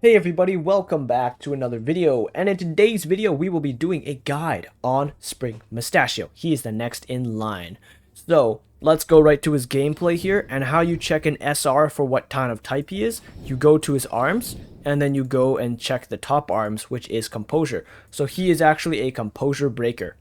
Hey everybody, welcome back to another video, and in today's video we will be doing a guide on Spring Mustachio. He is the next in line. So let's go right to his gameplay here, and how you check an SR for what kind of type he is. You go to his arms, and then you go and check the top arms, which is Composure. So he is actually a Composure Breaker,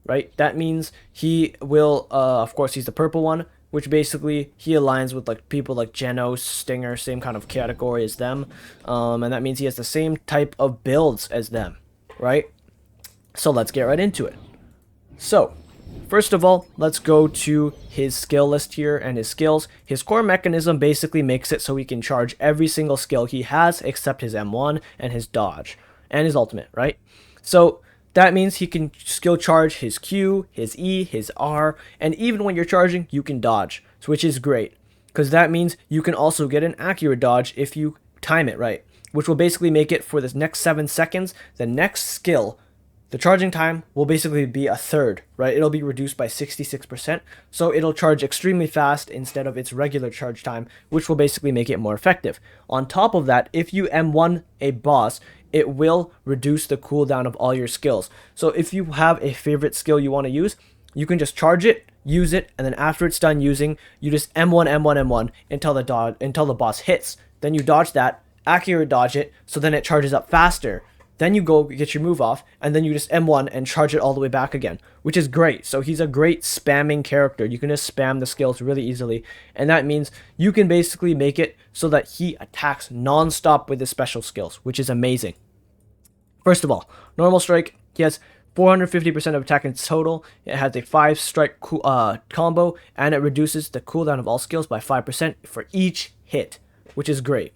right? That means he will, of course he's the purple one, which basically he aligns with like people like Genos, Stinger, same kind of category as them, and that means he has the same type of builds as them, right? So let's get right into it. So first of all, let's go to his skill list here and his skills. His core mechanism basically makes it so he can charge every single skill he has except his M1 and his dodge and his ultimate, right? So that means he can skill charge his Q, his E, his R, and even when you're charging, you can dodge, which is great, because that means you can also get an accurate dodge if you time it right, which will basically make it for the next 7 seconds, the next skill, the charging time will basically be a third, right? It'll be reduced by 66%, so it'll charge extremely fast instead of its regular charge time, which will basically make it more effective. On top of that, if you M1 a boss, it will reduce the cooldown of all your skills. So if you have a favorite skill you want to use, you can just charge it, use it, and then after it's done using, you just M1, M1, M1 until the boss hits. Then you dodge that, accurate dodge it, so then it charges up faster. Then you go get your move off, and then you just M1 and charge it all the way back again, which is great. So he's a great spamming character. You can just spam the skills really easily, and that means you can basically make it so that he attacks non-stop with his special skills, which is amazing. First of all, normal strike, he has 450% of attack in total. It has a 5-strike combo, and it reduces the cooldown of all skills by 5% for each hit, which is great.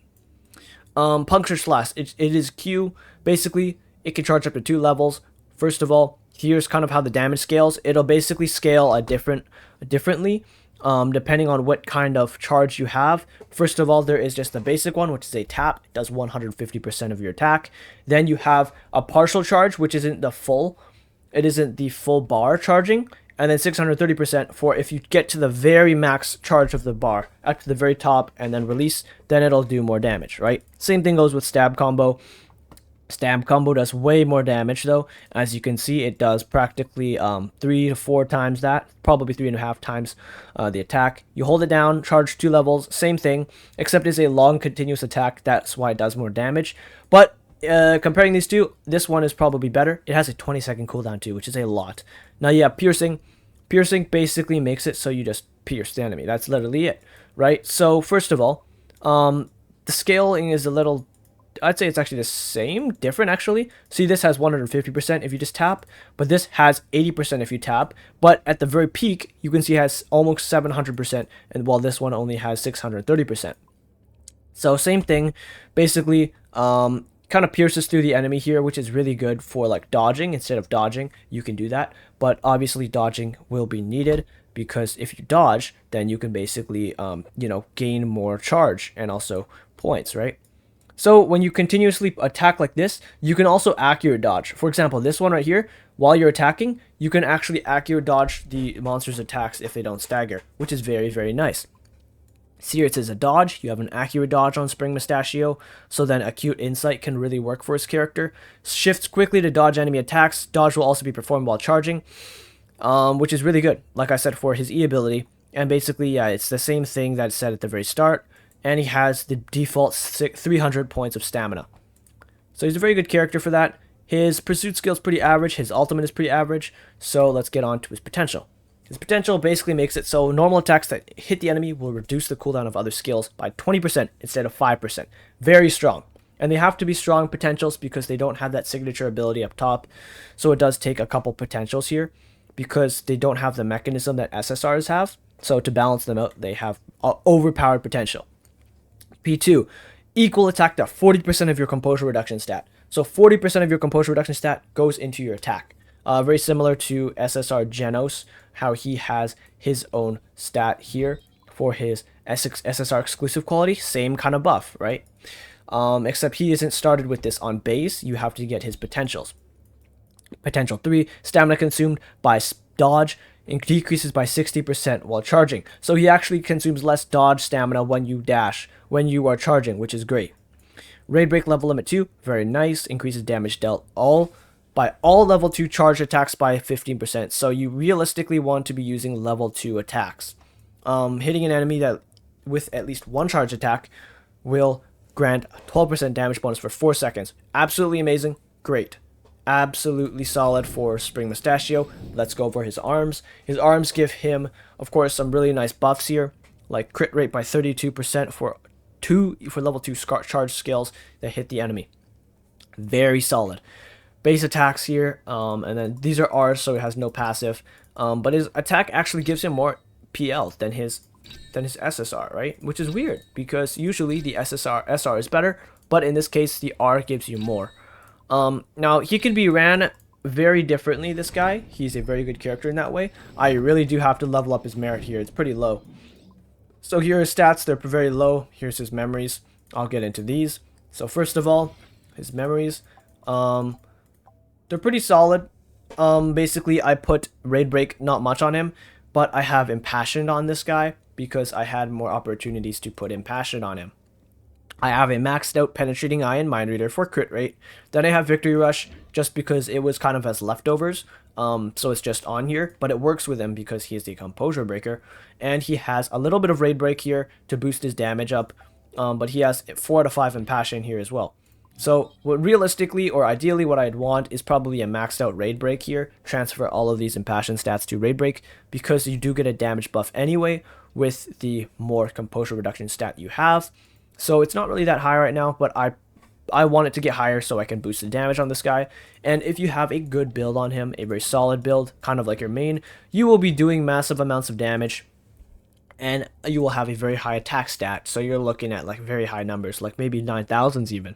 Puncture Slash, it is Q. Basically, it can charge up to 2 levels. First of all, here's kind of how the damage scales. It'll basically scale differently, depending on what kind of charge you have. First of all, there is just the basic one, which is a tap. It does 150% of your attack. Then you have a partial charge, which isn't the full. It isn't the full bar charging. And then 630% for if you get to the very max charge of the bar, up to the very top, and then release, then it'll do more damage, right? Same thing goes with stab combo. Stab combo does way more damage though. As you can see, it does practically 3 to 4 times that, probably 3.5 times the attack. You hold it down, charge 2 levels, same thing, except it's a long continuous attack. That's why it does more damage. But comparing these two, this one is probably better. It has a 20-second cooldown too, which is a lot. Now you have piercing. Piercing basically makes it so you just pierce the enemy. That's literally it, right? So first of all, the scaling is a little, I'd say it's actually the same, different actually. See, this has 150% if you just tap, but this has 80% if you tap. But at the very peak, you can see it has almost 700%, and while this one only has 630%. So same thing, basically, kind of pierces through the enemy here, which is really good for like dodging. Instead of dodging, you can do that, but obviously dodging will be needed, because if you dodge, then you can basically gain more charge and also points, right? So when you continuously attack like this, you can also accurate dodge. For example, this one right here, while you're attacking, you can actually accurate dodge the monster's attacks if they don't stagger, which is very, very nice. See, it says a dodge. You have an accurate dodge on Spring Mustachio, so then acute insight can really work for his character. Shifts quickly to dodge enemy attacks. Dodge will also be performed while charging, which is really good, like I said, for his E ability. And basically, yeah, it's the same thing that it said at the very start, and he has the default 300 points of stamina. So he's a very good character for that. His pursuit skill is pretty average. His ultimate is pretty average. So let's get on to his potential. His potential basically makes it so normal attacks that hit the enemy will reduce the cooldown of other skills by 20% instead of 5%. Very strong. And they have to be strong potentials because they don't have that signature ability up top. So it does take a couple potentials here because they don't have the mechanism that SSRs have. So to balance them out, they have overpowered potential. P2, equal attack to 40% of your composure reduction stat. So 40% of your composure reduction stat goes into your attack. Very similar to SSR Genos, how he has his own stat here for his SSR exclusive quality. Same kind of buff, right? Except he isn't started with this on base. You have to get his potentials. Potential 3, stamina consumed by dodge decreases by 60% while charging. So he actually consumes less dodge stamina when you dash, when you are charging, which is great. Raid Break level limit 2, very nice, increases damage dealt by all level 2 charge attacks by 15%. So you realistically want to be using level 2 attacks. Hitting an enemy that with at least one charge attack will grant 12% damage bonus for 4 seconds. Absolutely amazing, great. Absolutely solid for Spring Mustachio. Let's go over his arms. His arms give him, of course, some really nice buffs here, like crit rate by 32% for level 2 charge skills that hit the enemy. Very solid. Base attacks here, and then these are R's, so it has no passive. But his attack actually gives him more PL than his SSR, right? Which is weird because usually the SR is better, but in this case the R gives you more. Now he can be ran very differently. This guy, he's a very good character in that way. I really do have to level up his merit here. It's pretty low. So here are his stats. They're very low. Here's his memories. I'll get into these. So first of all, his memories. They're pretty solid. Basically, I put Raid Break not much on him, but I have Impassioned on this guy because I had more opportunities to put Impassioned on him. I have a maxed out Penetrating Eye and Mind Reader for crit rate. Then I have Victory Rush just because it was kind of as leftovers. So it's just on here, but it works with him because he is the Composure Breaker. And he has a little bit of Raid Break here to boost his damage up. But he has 4 out of 5 Impassion here as well. So realistically or ideally what I'd want is probably a maxed out Raid Break here. Transfer all of these Impassion stats to Raid Break because you do get a damage buff anyway with the more Composure Reduction stat you have. So it's not really that high right now, but I want it to get higher so I can boost the damage on this guy. And if you have a good build on him, a very solid build, kind of like your main, you will be doing massive amounts of damage. And you will have a very high attack stat. So you're looking at like very high numbers, like maybe 9,000s even.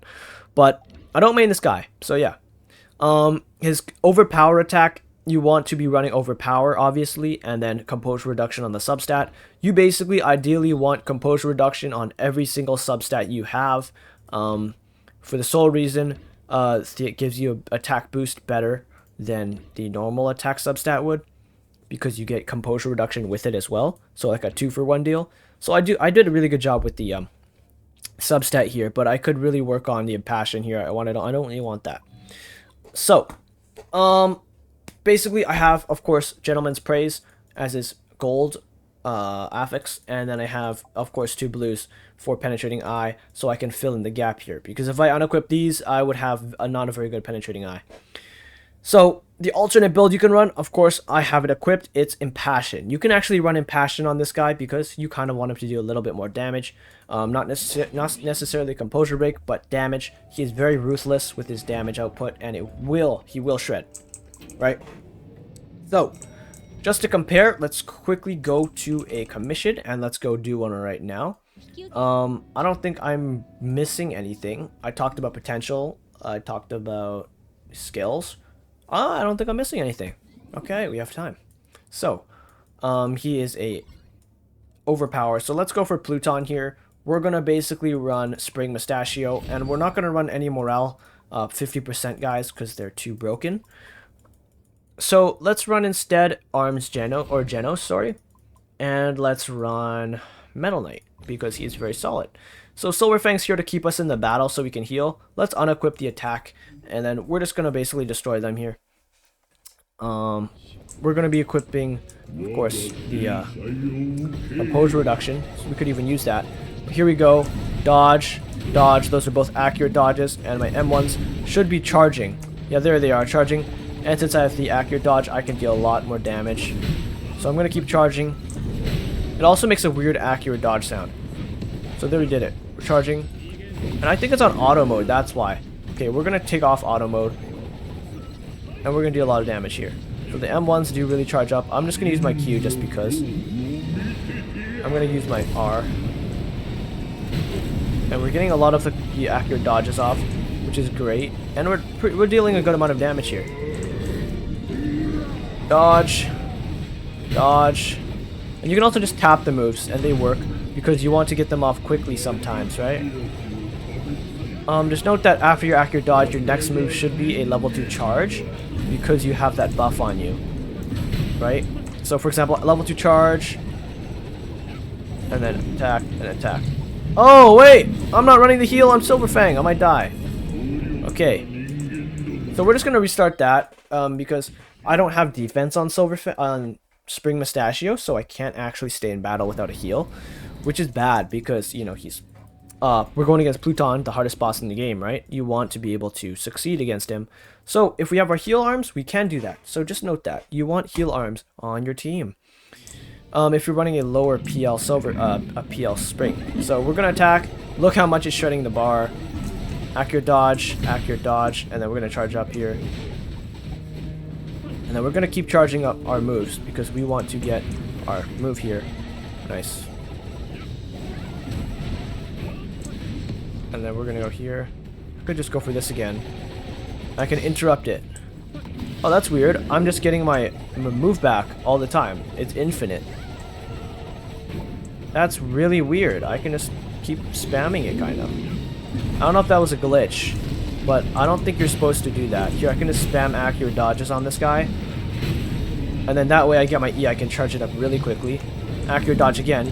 But I don't main this guy, so yeah. His Overpower attack, you want to be running Overpower, obviously, and then Composure Reduction on the substat. You basically ideally want Composure Reduction on every single substat you have. For the sole reason, it gives you an attack boost better than the normal attack substat would, because you get Composure Reduction with it as well. So like a 2-for-1 deal. So I did a really good job with the substat here, but I could really work on the Impassion here. I don't really want that. So, basically I have, of course, Gentleman's Praise as his gold affix, and then I have, of course, 2 blues for Penetrating Eye, so I can fill in the gap here, because if I unequip these, I would have not a very good Penetrating Eye. So the alternate build you can run, of course, I have it equipped. It's Impassion. You can actually run Impassion on this guy because you kind of want him to do a little bit more damage. Not necessarily Composure Break, but damage. He is very ruthless with his damage output, and he will shred, right? So, just to compare, let's quickly go to a commission, and let's go do one right now. I don't think I'm missing anything. I talked about potential. I talked about skills. I don't think I'm missing anything. Okay, we have time. So, he is a Overpower. So let's go for Pluton here. We're going to basically run Spring Mustachio, and we're not going to run any Morale 50% guys because they're too broken. So let's run instead Arms Genos, sorry. And let's run Metal Knight because he's very solid. So Silver Fang's here to keep us in the battle so we can heal. Let's unequip the attack, and then we're just going to basically destroy them here. We're going to be equipping, of course, the Composure Reduction, so we could even use that. But here we go. Dodge, dodge. Those are both accurate dodges, and my M1s should be charging. Yeah, there they are, charging. And since I have the accurate dodge, I can deal a lot more damage. So I'm going to keep charging. It also makes a weird accurate dodge sound. So there we did it. We're charging. And I think it's on auto mode, that's why. Okay, we're going to take off auto mode. And we're going to do a lot of damage here. So the M1s do really charge up. I'm just going to use my Q just because. I'm going to use my R. And we're getting a lot of the accurate dodges off, which is great. And we're dealing a good amount of damage here. Dodge. Dodge. And you can also just tap the moves, and they work, because you want to get them off quickly sometimes, right? Just note that after your accurate dodge, your next move should be a level 2 charge, because you have that buff on you, right? So for example, level 2 charge, and then attack, and attack. Oh, wait! I'm not running the heal on Silver Fang. I might die. Okay. So we're just going to restart that because I don't have defense on on Spring Mustachio, so I can't actually stay in battle without a heal, which is bad because, you know, we're going against Pluton, the hardest boss in the game, right? You want to be able to succeed against him. So if we have our heal arms, we can do that. So just note that. You want heal arms on your team. If you're running a lower PL a PL Spring. So we're going to attack. Look how much it's shredding the bar. Accurate dodge, and then we're going to charge up here. And then we're going to keep charging up our moves because we want to get our move here. Nice. And then we're going to go here. I could just go for this again. I can interrupt it. Oh, that's weird. I'm just getting my move back all the time. It's infinite. That's really weird. I can just keep spamming it, kind of. I don't know if that was a glitch, but I don't think you're supposed to do that. Here, I can just spam accurate dodges on this guy. And then that way I get my E, I can charge it up really quickly. Accurate dodge again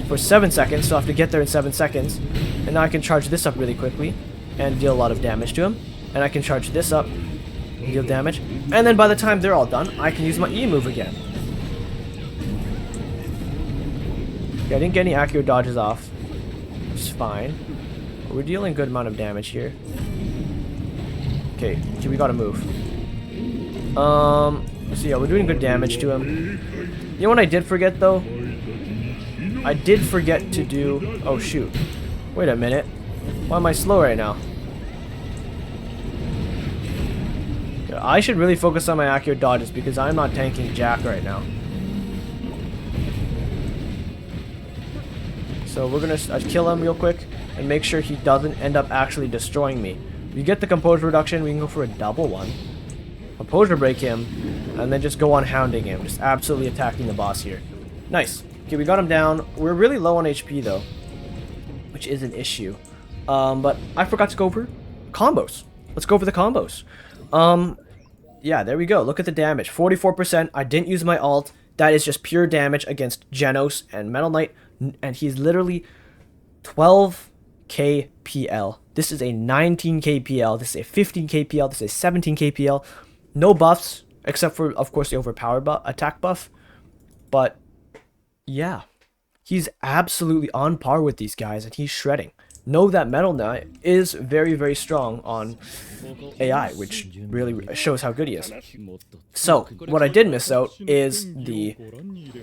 for 7 seconds, so I have to get there in 7 seconds. And now I can charge this up really quickly and deal a lot of damage to him. And I can charge this up and deal damage. And then by the time they're all done, I can use my E move again. Okay, I didn't get any accurate dodges off. It's fine. We're dealing a good amount of damage here. Okay, we gotta move. So yeah, we're doing good damage to him. You know what I did forget though? I did forget to do... Oh shoot. Wait a minute. Why am I slow right now? I should really focus on my accurate dodges because I'm not tanking Jack right now. So we're gonna kill him real quick and make sure he doesn't end up actually destroying me. We get the composure reduction, we can go for a double one. Composure break him, and then just go on hounding him. Just absolutely attacking the boss here. Nice. Okay, we got him down. We're really low on HP though, which is an issue. But I forgot to go for combos. Let's go for the combos. Yeah, there we go. Look at the damage. 44%. I didn't use my alt. That is just pure damage against Genos and Metal Knight. And he's literally 12k PL. This is a 19k PL. This is a 15k PL. This is a 17k PL. No buffs, except for, of course, the overpowered attack buff. But, yeah. He's absolutely on par with these guys, and he's shredding. Know that Metal Knight is very, very strong on AI, which really shows how good he is. So, what I did miss out is the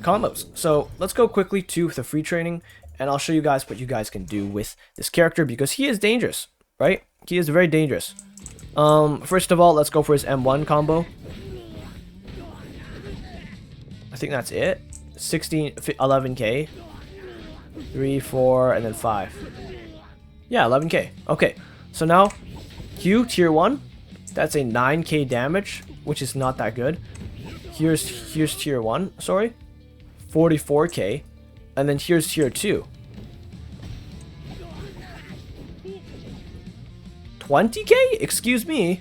combos. So, let's go quickly to the free training, and I'll show you guys what you guys can do with this character, because he is dangerous, right? He is very dangerous. First of all, let's go for his M1 combo. I think that's it. 11k. 3, 4, and then 5. Yeah, 11k. Okay, so now Q tier 1, that's a 9k damage, which is not that good. Here's tier 1, sorry, 44k, and then here's tier 2. 20k? Excuse me.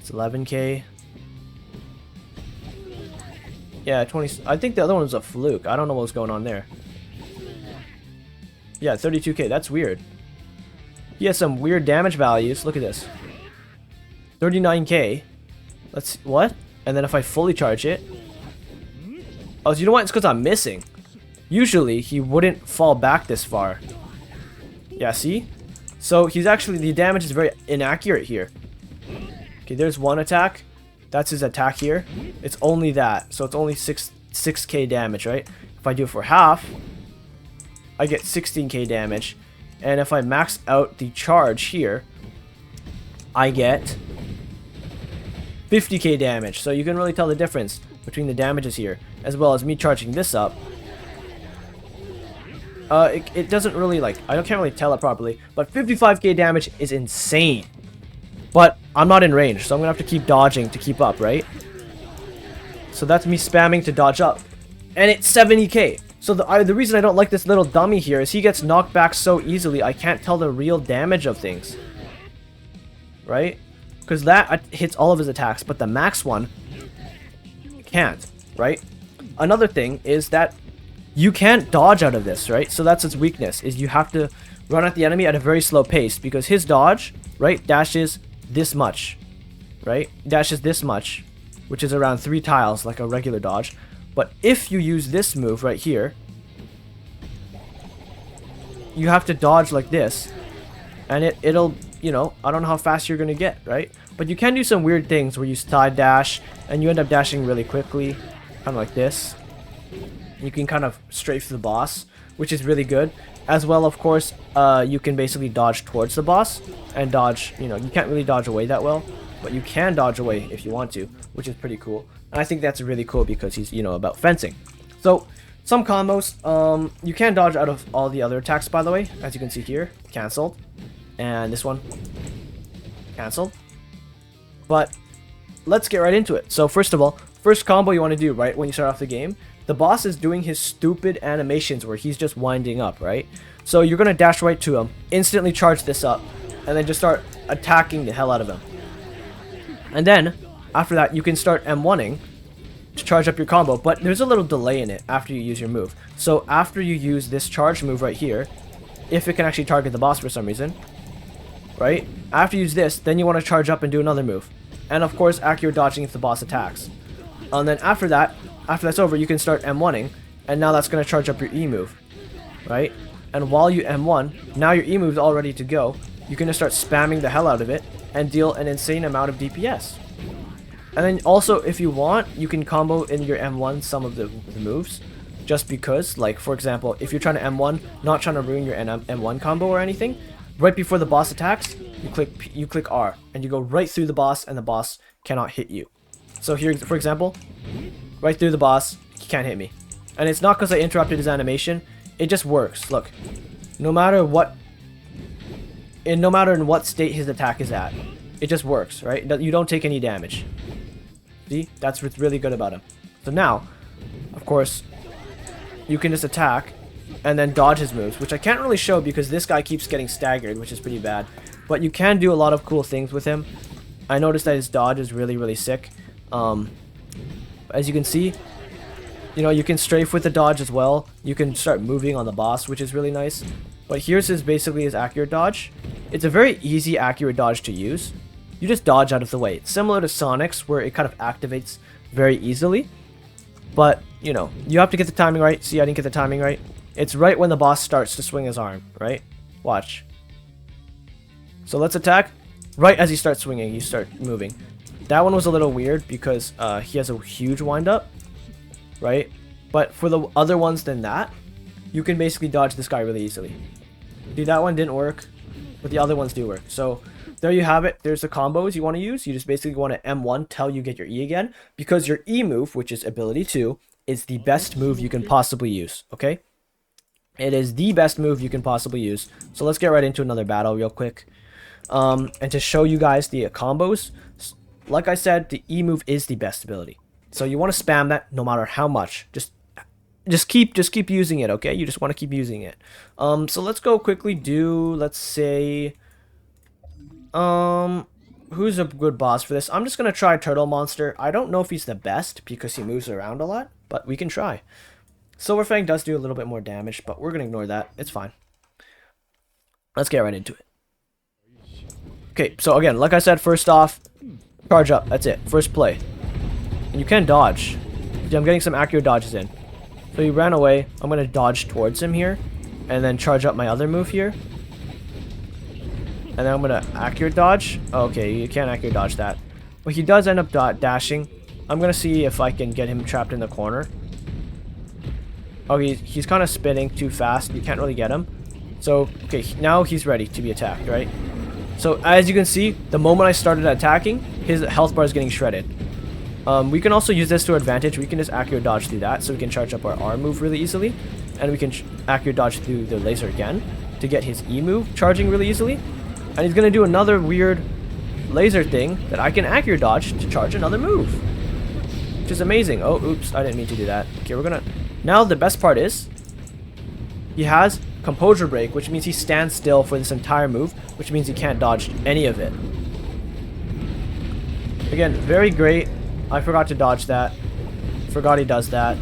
It's 11k. Yeah, 20. I think the other one was a fluke. I don't know what was going on there. Yeah, 32k. That's weird. He has some weird damage values. Look at this. 39k. What? And then if I fully charge it. Oh, so you know what? It's because I'm missing. Usually, he wouldn't fall back this far. Yeah, see? So, he's actually... The damage is very inaccurate here. Okay, there's one attack. That's his attack here. It's only that. So, it's only 6k damage, right? If I do it for half... I get 16k damage, and if I max out the charge here, I get 50k damage. So you can really tell the difference between the damages here, as well as me charging this up. It doesn't really, like, I can't really tell it properly, but 55k damage is insane. But I'm not in range, so I'm gonna have to keep dodging to keep up, right? So that's me spamming to dodge up, and it's 70k. So the reason I don't like this little dummy here is he gets knocked back so easily, I can't tell the real damage of things. Right? Because that hits all of his attacks, but the max one can't. Right? Another thing is that you can't dodge out of this, right? So that's its weakness, is you have to run at the enemy at a very slow pace, because his dodge, right, dashes this much, right? Dashes this much, which is around 3 tiles like a regular dodge. But if you use this move right here, you have to dodge like this, and it'll, you know, I don't know how fast you're gonna get, right? But you can do some weird things where you side dash and you end up dashing really quickly, kind of like this. You can kind of strafe the boss, which is really good. As well, of course, you can basically dodge towards the boss and dodge, you know, you can't really dodge away that well, but you can dodge away if you want to, which is pretty cool. And I think that's really cool because he's, you know, about fencing. So, some combos, you can dodge out of all the other attacks, by the way, as you can see here, cancelled. And this one, cancelled. But let's get right into it. So first of all, first combo you want to do, right, when you start off the game, the boss is doing his stupid animations where he's just winding up, right? So you're going to dash right to him, instantly charge this up, and then just start attacking the hell out of him. And then, after that, you can start M1ing to charge up your combo, but there's a little delay in it after you use your move. So after you use this charge move right here, if it can actually target the boss for some reason, right? After you use this, then you want to charge up and do another move. And of course, accurate dodging if the boss attacks. And then after that's over, you can start M1ing, and now that's going to charge up your E move, right? And while you M1, now your E move is all ready to go. You can just start spamming the hell out of it and deal an insane amount of DPS. And then also, if you want, you can combo in your M1 some of the moves, just because, like for example, if you're trying to M1, not trying to ruin your M1 combo or anything, right before the boss attacks, you click R, and you go right through the boss, and the boss cannot hit you. So here, for example, right through the boss, he can't hit me. And it's not because I interrupted his animation, it just works. Look, no matter in what state his attack is at, it just works, right? You don't take any damage. See? That's what's really good about him. So now, of course, you can just attack and then dodge his moves, which I can't really show because this guy keeps getting staggered, which is pretty bad. But you can do a lot of cool things with him. I noticed that his dodge is really, really sick. As you can see, you know, you can strafe with the dodge as well. You can start moving on the boss, which is really nice. But here's basically his accurate dodge. It's a very easy accurate dodge to use. You just dodge out of the way. It's similar to Sonic's, where it kind of activates very easily. But, you know, you have to get the timing right. See, I didn't get the timing right. It's right when the boss starts to swing his arm, right? Watch. So let's attack. Right as he starts swinging, you start moving. That one was a little weird because he has a huge wind-up, right? But for the other ones than that, you can basically dodge this guy really easily. See, that one didn't work, but the other ones do work. So there you have it. There's the combos you want to use. You just basically want to M1 till you get your E again, because your E move, which is ability 2, is the best move you can possibly use, okay? It is the best move you can possibly use. So let's get right into another battle real quick. And to show you guys the combos, like I said, the E move is the best ability. So you want to spam that no matter how much. Just keep using it, okay? You just want to keep using it. So let's go quickly do, let's say, who's a good boss for this? I'm just gonna try Turtle Monster. I don't know if he's the best because he moves around a lot, but we can try. Silver Fang does do a little bit more damage, but we're gonna ignore that. It's fine. Let's get right into it. Okay, so again, like I said, first off, charge up. That's it. First play. And you can dodge. I'm getting some accurate dodges in. So he ran away. I'm going to dodge towards him here. And then charge up my other move here. And then I'm going to accurate dodge. Okay, you can't accurate dodge that. But he does end up dashing. I'm going to see if I can get him trapped in the corner. Oh, he's kind of spinning too fast. You can't really get him. So, okay, now he's ready to be attacked, right? So, as you can see, the moment I started attacking, his health bar is getting shredded. We can also use this to our advantage. We can just accurate dodge through that, so we can charge up our R move really easily. And we can accurate dodge through the laser again to get his E move charging really easily. And he's going to do another weird laser thing that I can accurate dodge to charge another move. Which is amazing. Oh, oops, I didn't mean to do that. Okay, we're going to... Now, the best part is, he has Composure Break, which means he stands still for this entire move, which means he can't dodge any of it. Again, very great. I forgot to dodge that. Forgot he does that.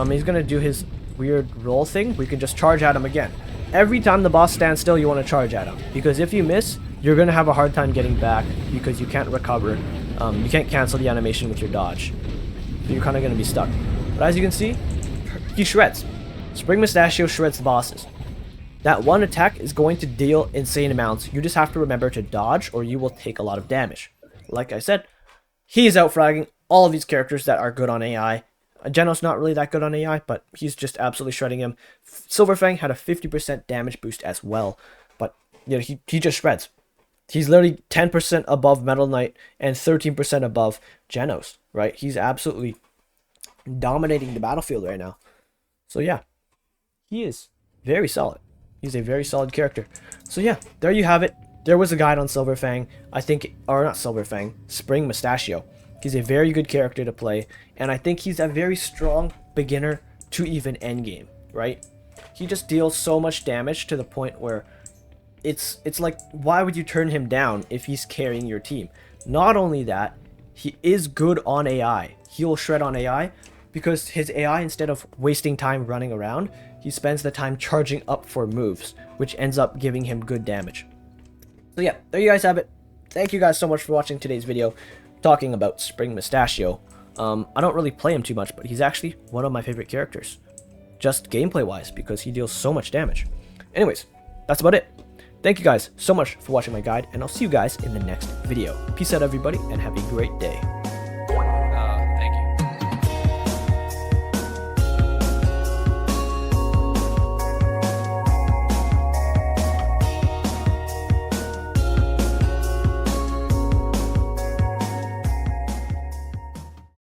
He's gonna do his weird roll thing, we can just charge at him again. Every time the boss stands still, you want to charge at him, because if you miss, you're going to have a hard time getting back because you can't recover. You can't cancel the animation with your dodge. So you're kind of going to be stuck. But as you can see, he shreds. Spring Mustachio shreds the bosses. That one attack is going to deal insane amounts. You just have to remember to dodge or you will take a lot of damage. Like I said, he is out-fragging all of these characters that are good on AI. Genos not really that good on AI, but he's just absolutely shredding him. Silverfang had a 50% damage boost as well, but you know, he just shreds. He's literally 10% above Metal Knight and 13% above Genos, right? He's absolutely dominating the battlefield right now. So yeah, he is very solid. He's a very solid character. So yeah, there you have it. There was a guide on Silverfang. I think, or not Silverfang, Spring Mustachio. He's a very good character to play, and I think he's a very strong beginner to even endgame, right? He just deals so much damage to the point where it's like, why would you turn him down if he's carrying your team? Not only that, he is good on AI. He'll shred on AI because his AI, instead of wasting time running around, he spends the time charging up for moves, which ends up giving him good damage. So yeah, there you guys have it. Thank you guys so much for watching today's video talking about Spring Mustachio. I don't really play him too much, but he's actually one of my favorite characters, just gameplay wise, because he deals so much damage. Anyways, that's about it. Thank you guys so much for watching my guide, and I'll see you guys in the next video. Peace out everybody, and have a great day.